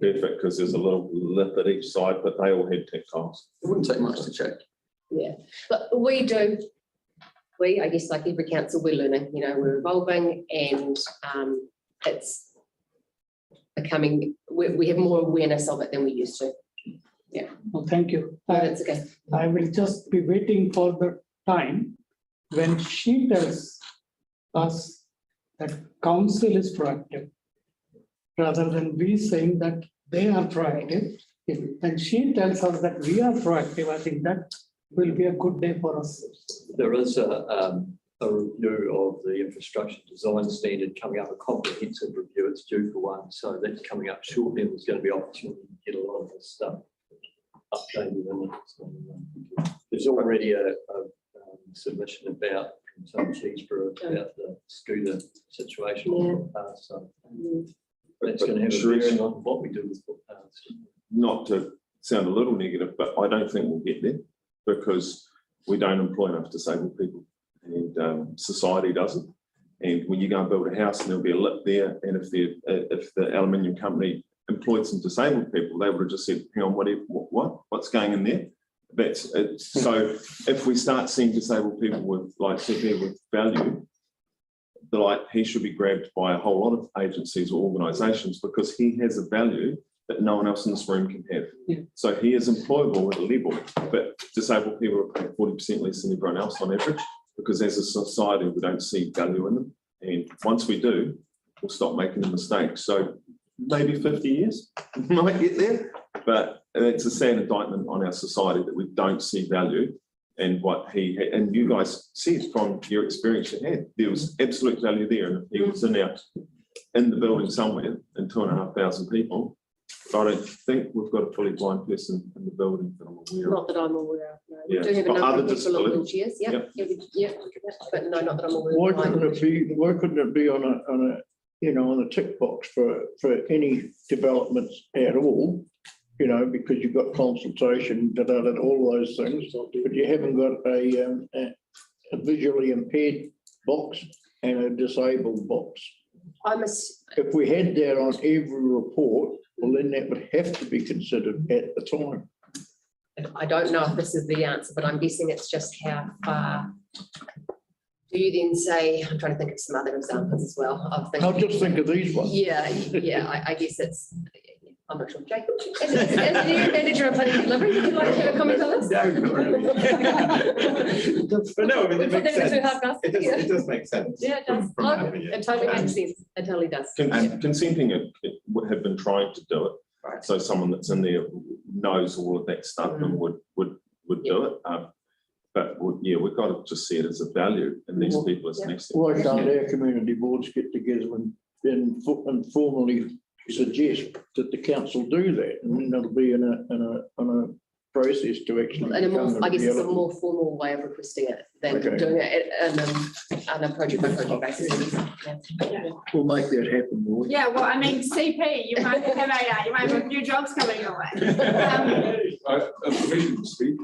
perfect because there's a little lip at each side, but they all had tactiles. It wouldn't take much to check. Yeah, but we do. I guess, like every council, we're learning. We're evolving, and it's becoming. We have more awareness of it than we used to. Yeah. Well, thank you. No, that's okay. I will just be waiting for the time when she tells us that council is proactive, rather than we saying that they are proactive. And she tells us that we are proactive, I think that will be a good day for us. There is a review of the infrastructure design standard coming up, a comprehensive review. It's due for one, so that's coming up shortly. There's going to be opportunity to get a lot of this stuff updated in it. So, there's already a submission about some Cheeseborough about the scooter situation on footpaths. So that's going to have a bearing on what we do with footpaths. Not to sound a little negative, but I don't think we'll get there because we don't employ enough disabled people, and society doesn't. And when you go and build a house and there'll be a lip there, and if the aluminium company employed some disabled people, they would have just said, hang on, what's going in there? That's it. So if we start seeing disabled people with value, he should be grabbed by a whole lot of agencies or organisations because he has a value that no one else in this room can have. Yeah. So he is employable at a level, but disabled people are paying 40% less than everyone else on average because as a society we don't see value in them. And once we do, we'll stop making the mistakes. So maybe 50 years we might get there, but it's a sad indictment on our society that we don't see value in what he had. And you guys said from your experience you had, there was absolute value there, and if he was in the building somewhere and 2,500 people, I don't think we've got a fully blind person in the building that I'm aware of. Not that I'm aware of. No. Yeah. We do have a But number other of people in disabilities? wheelchairs. Yeah. But no, not that I'm aware Why of. couldn't it be on a tick box for any developments at all? Because you've got consultation, all those things, but you haven't got a visually impaired box and a disabled box. If we had that on every report, well, then that would have to be considered at the time. I don't know if this is the answer, but I'm guessing it's just how far do you then say, I'm trying to think of some other examples as well. I'll just think of these ones. Yeah, I guess it's, I'm not sure. Jacob, as the new manager of planning and delivery, would you like to comment on this? But no, I mean, it makes sense. It It does make sense. Yeah, it does. It totally makes sense. It totally does. Consenting it have been trying to do it. Right. So someone that's in there knows all of that stuff and would do it. But we've got to just see it as a value in these people as next. Why can't our community boards get together and formally suggest that the council do that, and then it'll be on a process to actually. And a become more, the I guess it's a reality. more formal way of requesting it than Okay. doing it on a project by project basis. We'll make that happen, will we? Yeah, well, I mean, CP, you might have a few jobs coming your way. Permission to speak.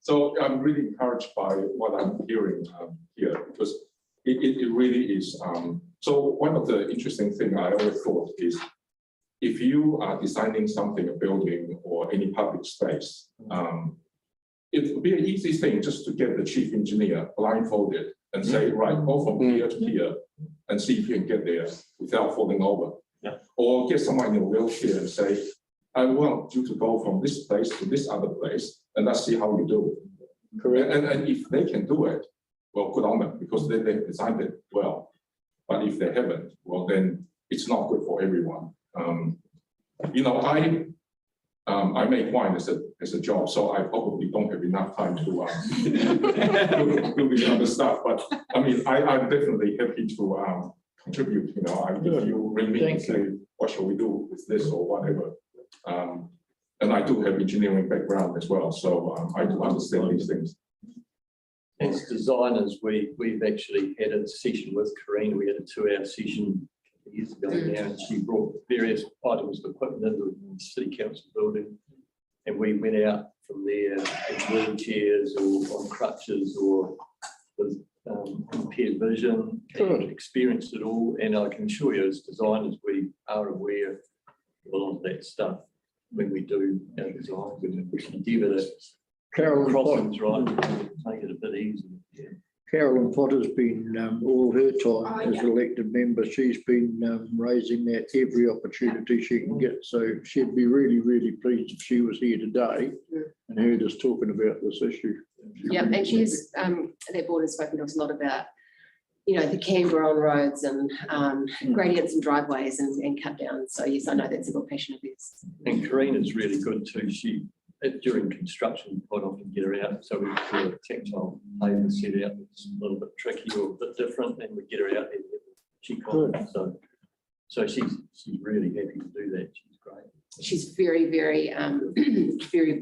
So I'm really encouraged by what I'm hearing here, because it really is. So one of the interesting things I always thought is, if you are designing something, a building or any public space, it would be an easy thing just to get the chief engineer blindfolded and say, right, go from here to here and see if you can get there without falling over. Yeah. Or get someone in a wheelchair and say, I want you to go from this place to this other place, and let's see how you do it. Correct. And if they can do it, well, good on them, because they designed it well. But if they haven't, well, then it's not good for everyone. You know, I make wine as a job, so I probably don't have enough time to do the other stuff. But I mean, I'm definitely happy to contribute. You know, if you ring me and say, what shall we do with this or whatever. And I do have engineering background as well, so I do understand these things. As designers, we've actually had a session with Karina. We had a 2-hour session years ago now, and she brought various items of equipment into the city council building, and we went out from there in wheelchairs or on crutches or with impaired vision, and experienced it all. And I can assure you, as designers, we are aware of a lot of that stuff when we do our designs, and we endeavour to Carolyn crossings right, make it a bit easier. Yeah. Carolyn Potter's been, all her time as elected member, she's been raising that every opportunity she can get. So she'd be really, really pleased if she was here today and heard us talking about this issue. Yeah, and she's, that board has spoken to us a lot about, you know, the camber on roads and gradients and driveways and cut downs. So yes, I know that's a real passion of theirs. And Karina's really good too. She, during construction, quite often get her out. So we do a tactile paper set out. It's a little bit tricky or a bit different, and we get her out there. She can. So she's really happy to do that. She's great. She's very, very,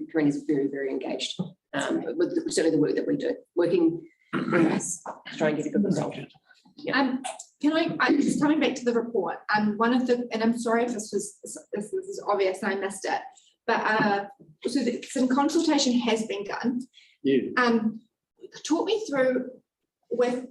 Karina's very, very engaged with certainly the work that we do, working with us to try and get a good result. Yeah. Can I'm just coming back to the report. One of the, and I'm sorry if this is obvious and I missed it, but so some consultation has been done. Yeah. Talk me through with,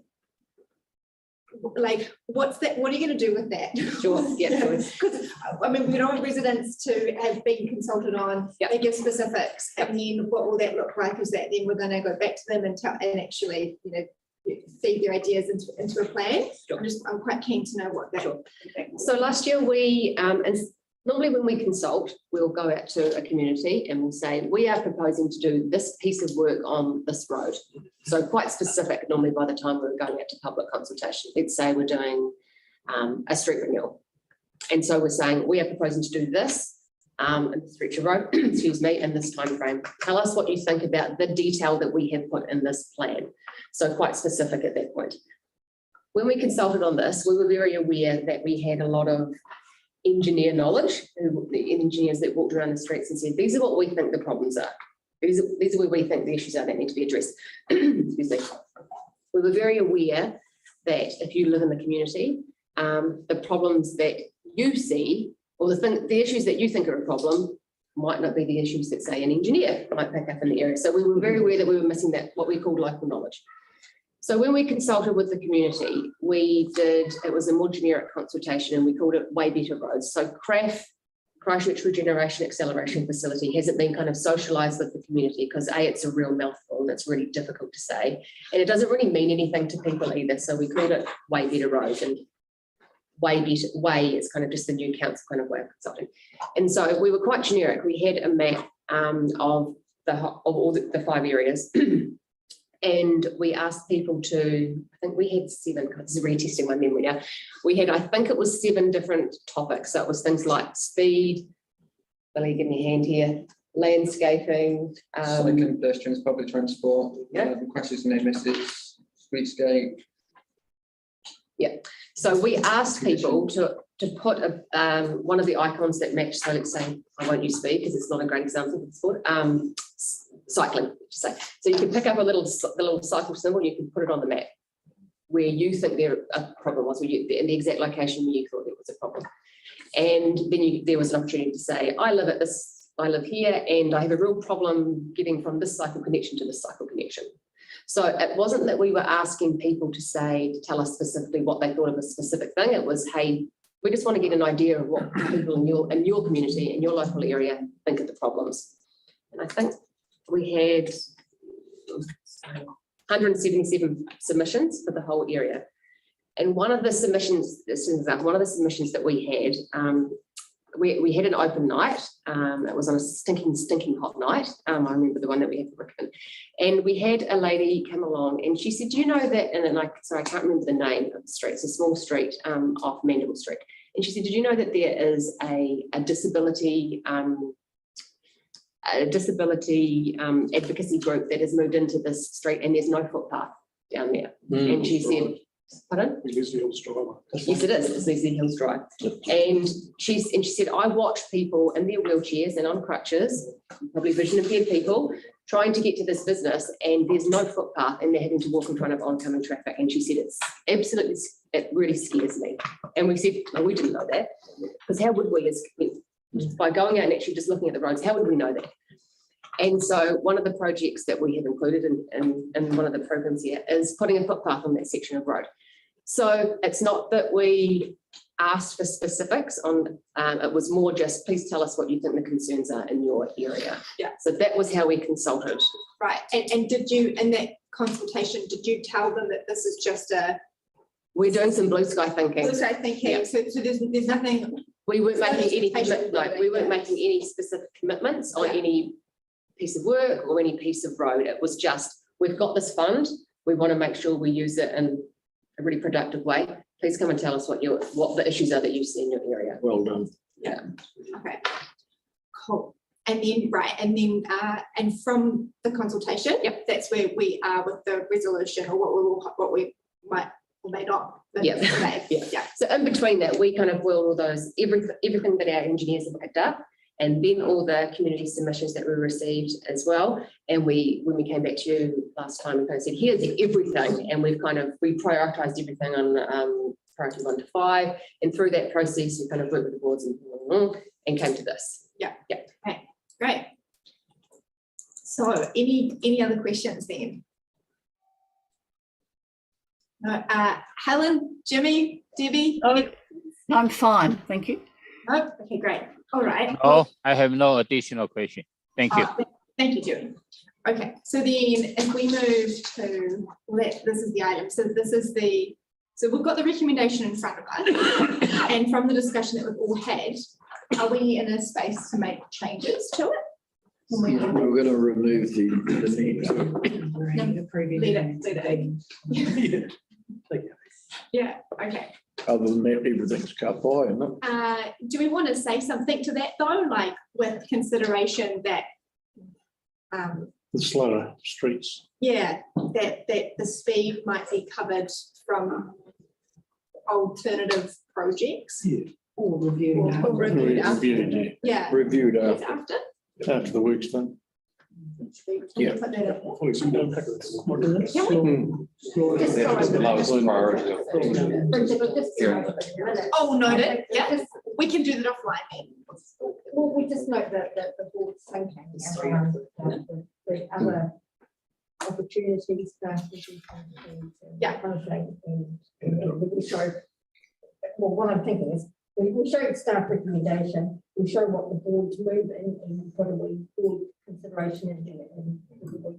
like, what's that? What are you going to do with that? Sure. Yeah. Because I mean, we don't want residents to have been consulted on. They give specifics, and then what will that look like? Is that then we're going to go back to them and actually, you know, feed their ideas into a plan? Sure. I'm quite keen to know what that. Sure. So last year we and normally when we consult, we'll go out to a community and we'll say, we are proposing to do this piece of work on this road. So quite specific, normally by the time we're going out to public consultation. Let's say we're doing a street renewal. And so we're saying, we are proposing to do this in the stretch of road, excuse me, in this time frame. Tell us what you think about the detail that we have put in this plan. So quite specific at that point. When we consulted on this, we were very aware that we had a lot of engineer knowledge, the engineers that walked around the streets and said, these are what we think the problems are. These are where we think the issues are that need to be addressed. Excuse me. We were very aware that if you live in the community, the problems that you see, or the issues that you think are a problem might not be the issues that, say, an engineer might pick up in the area. So we were very aware that we were missing that, what we call local knowledge. So when we consulted with the community, it was a more generic consultation and we called it Way Better Roads. So CRAF, Christchurch Regeneration Acceleration Facility, hasn't been kind of socialised with the community because A, it's a real mouthful and it's really difficult to say. And it doesn't really mean anything to people either. So we called it Way Better Roads, and Way is kind of just the new council kind of way of consulting. And so we were quite generic. We had a map of all the 5 areas. And we asked people to, I think we had 7, this is retesting my memory now. We had, I think it was 7 different topics. So it was things like speed, Billy, give me a hand here, landscaping. Cycling, pedestrians, public transport, crashes and MSs, streetscape. Yeah, so we asked people to to put one of the icons that match, so let's say, I won't use speed because it's not a great example of the sport, cycling, just say. So you can pick up the little cycle symbol, and you can put it on the map where you think there a problem was, in the exact location where you thought there was a problem. And then there was an opportunity to say, I live here, and I have a real problem getting from this cycle connection to this cycle connection. So it wasn't that we were asking people to tell us specifically what they thought of a specific thing. It was, hey, we just want to get an idea of what people in your community, in your local area, think of the problems. And I think we had 177 submissions for the whole area. And one of the submissions, as an example, one of the submissions that we had, we had an open night. It was on a stinking hot night. I remember the one that we had for Richmond. And we had a lady come along, and she said, do you know that, sorry, I can't remember the name of the street. It's a small street off Mandeville Street. And she said, did you know that there is a disability advocacy group that has moved into this street, and there's no footpath down there? And she said, pardon? Leslie Hills Drive. Yes, it is. It's Leslie Hills Drive. And she said, I watch people in their wheelchairs and on crutches, probably vision impaired people, trying to get to this business, and there's no footpath, and they're having to walk in front of oncoming traffic. And she said, it really scares me. And we said, no, we didn't know that, because how would we, by going out and actually just looking at the roads, how would we know that? And so one of the projects that we have included in one of the programs here is putting a footpath on that section of road. So it's not that we asked for specifics on, it was more just, please tell us what you think the concerns are in your area. Yeah. So that was how we consulted. Right. And did you, in that consultation, did you tell them that this is just we're doing some blue sky thinking. Blue sky thinking. Yeah. So there's nothing. We weren't making any specific commitments on any piece of work or any piece of road. It was just, we've got this fund, we want to make sure we use it in a really productive way. Please come and tell us what the issues are that you see in your area. Well done. Yeah. Okay. Cool. And then and from the consultation, yep, that's where we are with the resolution, or what we might or may not. Yeah. Yeah. So in between that, we kind of boiled all those, everything that our engineers have picked up, and then all the community submissions that we received as well. And when we came back to you last time, we kind of said, here's everything. And we prioritized everything on priority 1 to 5. And through that process, we kind of worked with the boards and came to this. Yeah. Yeah. Okay, great. So any other questions then? No, Helen, Jimmy, Debbie? Oh, I'm fine, thank you. No? Okay, great. All right. Oh, I have no additional question. Thank you. Thank you, Julie. Okay, so then if we move to, this is the item. So we've got the recommendation in front of us, and from the discussion that we've all had, are we in a space to make changes to it? We're going to remove the Yeah, okay. Other than that, everything's cut by, isn't it? Do we want to say something to that though, like with consideration that The slower streets. yeah, that the speed might be covered from alternative projects? Yeah. Or reviewed after. Reviewed, Yeah. Reviewed After? after the work's done. Yeah. Put that up. Policy don't pick it. Just The lowest priority. Oh, noted, yeah, we can do that offline then. Well, we just note that the board's thinking around the other opportunities, strategies, and yeah, kind of thing. And we show, well, what I'm thinking is, we show staff recommendation, we show what the board's moving, and what are we board consideration and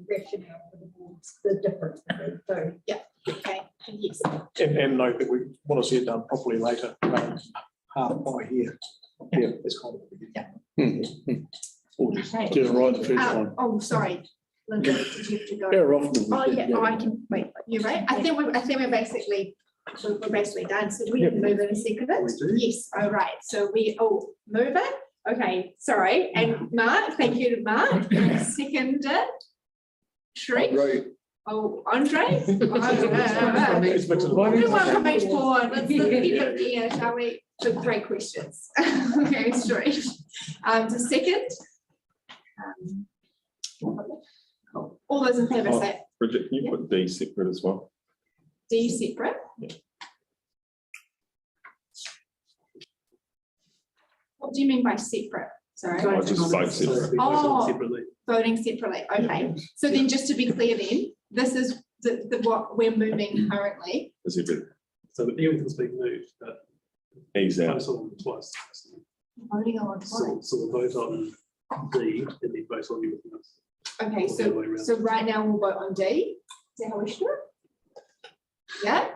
rationale for the board's, the difference. So yeah, okay, yes. And note that we want to see it done properly later, half by here. Yeah, it's kind of. Or just do it right the first one. Oh, sorry, Linda, did you have to go? How often? Oh, yeah, oh, I can, wait, you're right, I think we're basically done, so do we have to move in a second? Yes, all right, so move it, okay, sorry, and Mark, thank you to Mark, seconded. Shrek? Oh, Andre? Everyone from each board. Let's keep it here, shall we? So 3 questions. Okay, straight. So second. All those in favour say Bridget, can you put D separate as well? D separate. Yeah. What do you mean by separate? Sorry. I just vote separate. Oh, Separately. voting separately. Okay. So then just to be clear then, this is the what we're moving currently. Is it? So everything's been moved, but. He's out. Vote on twice. Voting on So twice. we'll vote on D and then vote on everything else. Okay, Or the other way around. so right now we'll vote on D. Is that how we should do it? Yeah?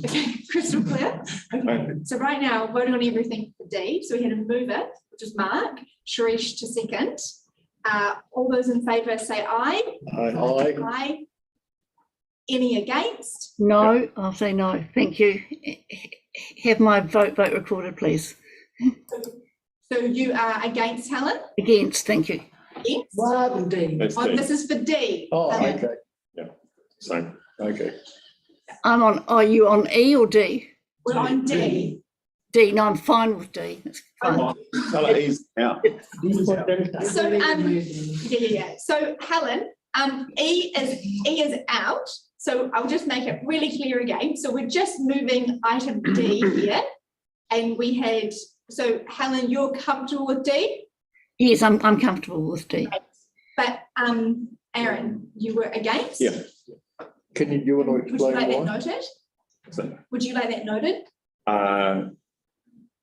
Okay, crystal clear. Okay, so right now, voting on everything for D. So we had a mover, which is Mark, Sharish to second. All those in favour say aye. Aye. Aye. Any against? No, I'll say no. Thank you. Have my vote recorded, please. So you are against, Helen? Against, thank you. Against? One D. That's Oh, D. this is for D. Oh, Helen. okay, Same. okay. I'm on, are you on E or D? We're on D. D, no, I'm fine with D. It's fine. Tell her he's out. So, yeah. So Helen, E is out. So I'll just make it really clear again. So we're just moving item D here. And we had, so Helen, you're comfortable with D? Yes, I'm comfortable with D. But Aaron, you were against? Yeah. Can you want to Would you explain like that why? noted? So, Would you like that noted?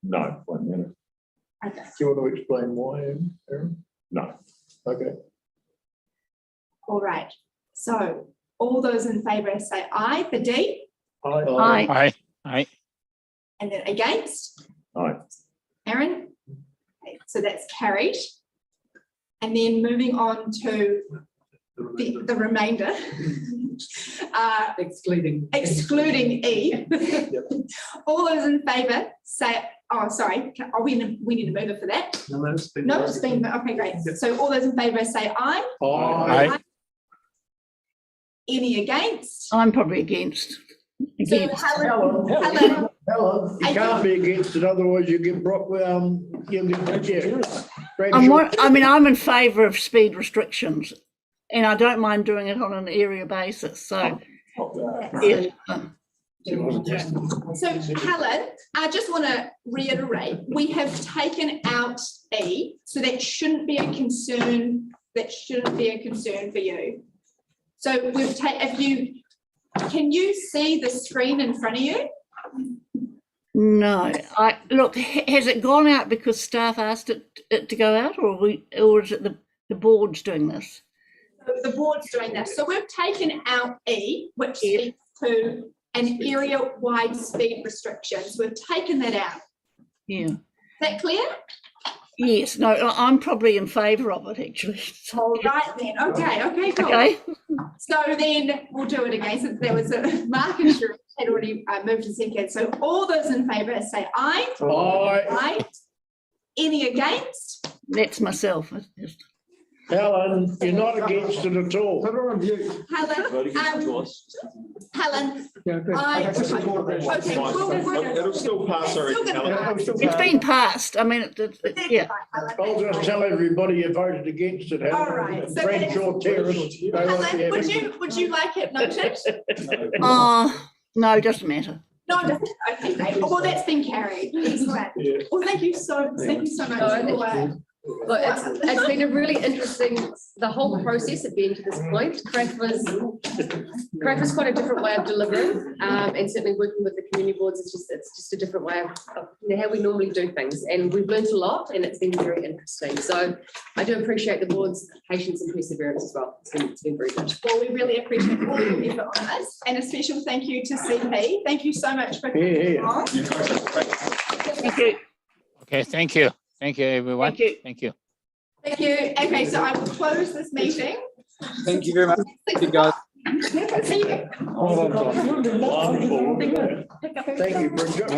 no, 1 minute. Okay. Do you want to explain why, Aaron? No. Okay. All right. So all those in favour say aye for D. Aye. Aye. Aye. And then against? Aye. Aaron? Okay, so that's carried. And then moving on to the remainder. Excluding. Excluding E. All those in favour say, oh, sorry, we need to move it for that. No, it's been. No, it's been, okay, great. So all those in favour say aye. Aye. Any against? I'm probably against. So Against. Helen, Helen, you can't be against it, otherwise you get you'll get, yeah. I'm in favour of speed restrictions, and I don't mind doing it on an area basis, so. Yeah. So Helen, I just want to reiterate, we have taken out E, so that shouldn't be a concern. That shouldn't be a concern for you. So we've taken, can you see the screen in front of you? No, look, has it gone out because staff asked it to go out, or is it the board's doing this? The board's doing this. So we've taken out E, which speaks to an area-wide speed restrictions. We've taken that out. Yeah. Is that clear? Yes, no, I'm probably in favour of it, actually. All right then. Okay, cool. Okay. So then we'll do it again, since there was a Mark and Sharish had already moved to second. So all those in favour say aye. Aye. Aye. Any against? That's myself. Helen, you're not against it at all. Helen, It'll still pass, I reckon, Helen. It's been passed. I mean, yeah. I'll just tell everybody you voted against it. Helen. All right. So Bradshaw Terrace. They won't be Helen, having- would you like it noted? No, it doesn't matter. No, it doesn't. Okay, great. Well, that's been carried. Excellent. Well, thank you so much. Look, it's been a really interesting, the whole process of being to this point. CRAF was quite a different way of delivering, and certainly working with the community boards, it's just a different way of how we normally do things. And we've learned a lot, and it's been very interesting. So I do appreciate the board's patience and perseverance as well. It's been very good. Well, we really appreciate all your effort on this, and a special thank you to CP. Thank you so much for coming along. Thank you. Okay, thank you. Thank you, everyone. Thank you. Thank you. Thank you. Okay, so I will close this meeting. Thank you very much. Thank you, guys. See you. Thank you, Bridget.